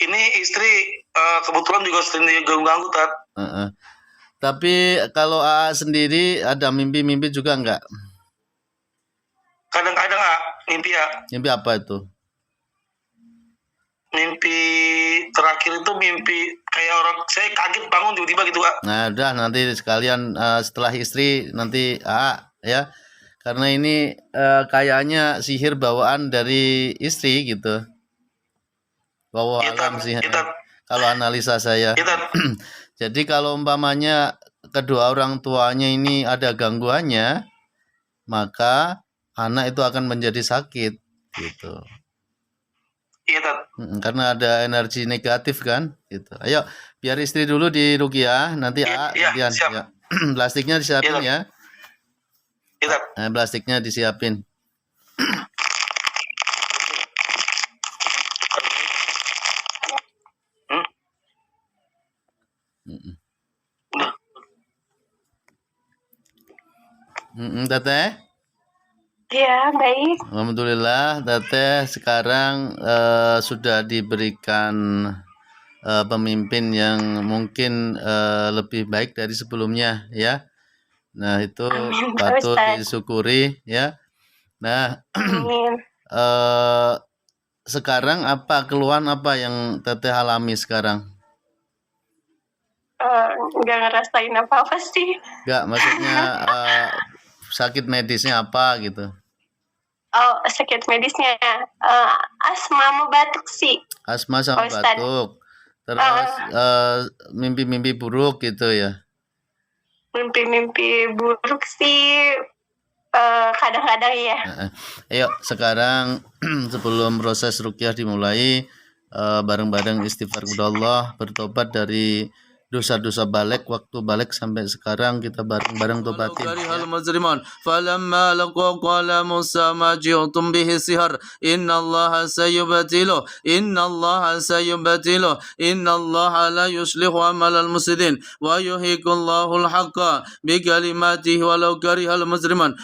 Ini istri kebetulan juga sering diganggu-ganggu, Tat. Tapi kalau AA sendiri ada mimpi-mimpi juga enggak? Kadang-kadang mimpi ya. Mimpi apa itu? Mimpi terakhir itu mimpi kayak orang, saya kaget bangun tiba-tiba gitu, Kak. Nah, udah nanti sekalian setelah istri nanti ya. Karena ini kayaknya sihir bawaan dari istri gitu. Bawa alam sih. Kalau analisa saya. Jadi kalau umpamanya kedua orang tuanya ini ada gangguannya, maka anak itu akan menjadi sakit gitu. Iya, Tat. Karena ada energi negatif kan gitu. Ayo biar istri dulu di ruqyah, nanti Iya, siap. Ya. Plastiknya disiapin ya. Iya, Tat. Plastiknya disiapin. Teteh? Ya, baik. Alhamdulillah, Teteh sekarang sudah diberikan pemimpin yang mungkin lebih baik dari sebelumnya ya. Nah, itu patut disyukuri ya. Nah, sekarang apa keluhan apa yang Teteh alami sekarang? Nggak ngerasain apa-apa sih. Nggak, maksudnya sakit medisnya apa gitu? Oh, sakit medisnya asma sama batuk sih. Asma sama batuk. Terus mimpi-mimpi buruk gitu ya? Mimpi-mimpi buruk sih kadang-kadang ya. Ayo sekarang sebelum proses ruqyah dimulai, bareng-bareng istighfar kepada Allah, bertobat dari dosa-dosa balik, waktu balik sampai sekarang kita bareng-bareng tobatin. Karihal muzrimun falamma laqu qala Musa ma ji'tum bihi sihar innallaha sayubtilu innallaha la yuslihu amalal mufsidin wa yuhiqullahu al-haqqa bi kalimatihi walau karihal muzrimun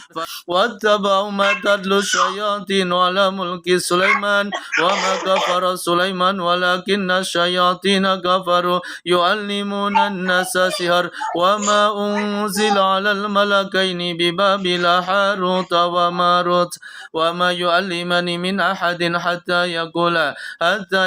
wattaba'u ma tadlu syayatin ala mulki Sulaiman wa ma kafara Sulaiman walakinna syayatina kafaru yu'allimu الناس سحر وما أنزل على الملكين ببابل هاروت وماروت وما يعلمان من أحد حتى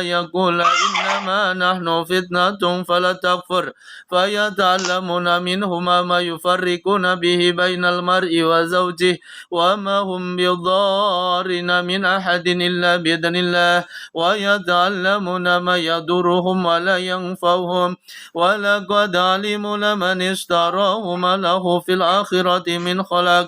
يقول إنما نحن فتنة فلا تكفر فيتعلمون منهما ما يفرقون به بين المرء وزوجه وما هم بضارين من أحد إلا بإذن الله ويتعلمون ما يضرهم ولا ينفعهم ولقد علموا لمن اشتراه ما له في الآخرة من خلاق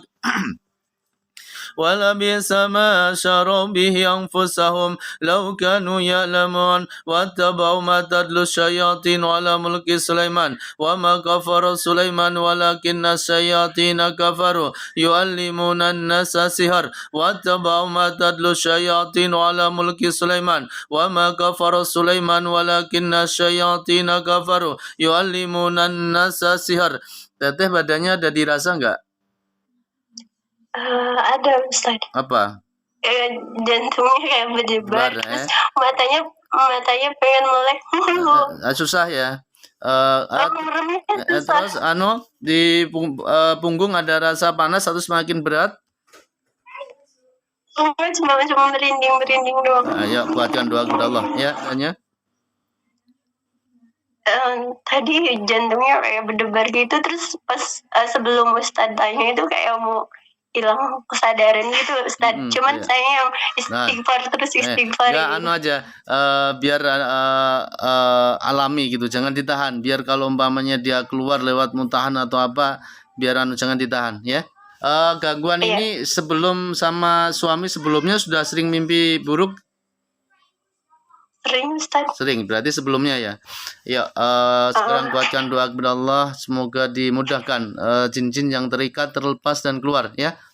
ولبئس ما شروا به أنفسهم لو كانوا يعلمون واتبعوا ما تتلو الشياطين على ملك سليمان وما كفر سليمان ولكن الشياطين كفروا يعلمون الناس السحر واتبعوا ما تتلو الشياطين على ملك سليمان وما كفر سليمان ولكن الشياطين كفروا يعلمون الناس السحر. Teteh badannya ada dirasa enggak? Ada, Ustaz. Apa? Jantungnya kayak berdebar, terus matanya pengen melek mulu. Susah ya. Susah. Terus di punggung ada rasa panas atau semakin berat? Cuma merinding doang. Ayo buatkan doa kepada Allah ya, tanya. Tadi jantungnya kayak berdebar gitu, terus pas sebelum Ustaz tanya itu kayak mau hilang kesadaran gitu, Ustaz. Cuman saya yang istighfar terus istighfar. Ya aja, biar alami gitu, jangan ditahan. Biar kalau umpamanya dia keluar lewat muntahan atau apa, biar jangan ditahan ya. Gangguan ini sebelum sama suami sebelumnya sudah sering mimpi buruk? Sering, Ustaz. Sering, berarti sebelumnya ya. Ya, sekarang kuatkan doa kepada Allah, semoga dimudahkan jin-jin yang terikat terlepas dan keluar ya.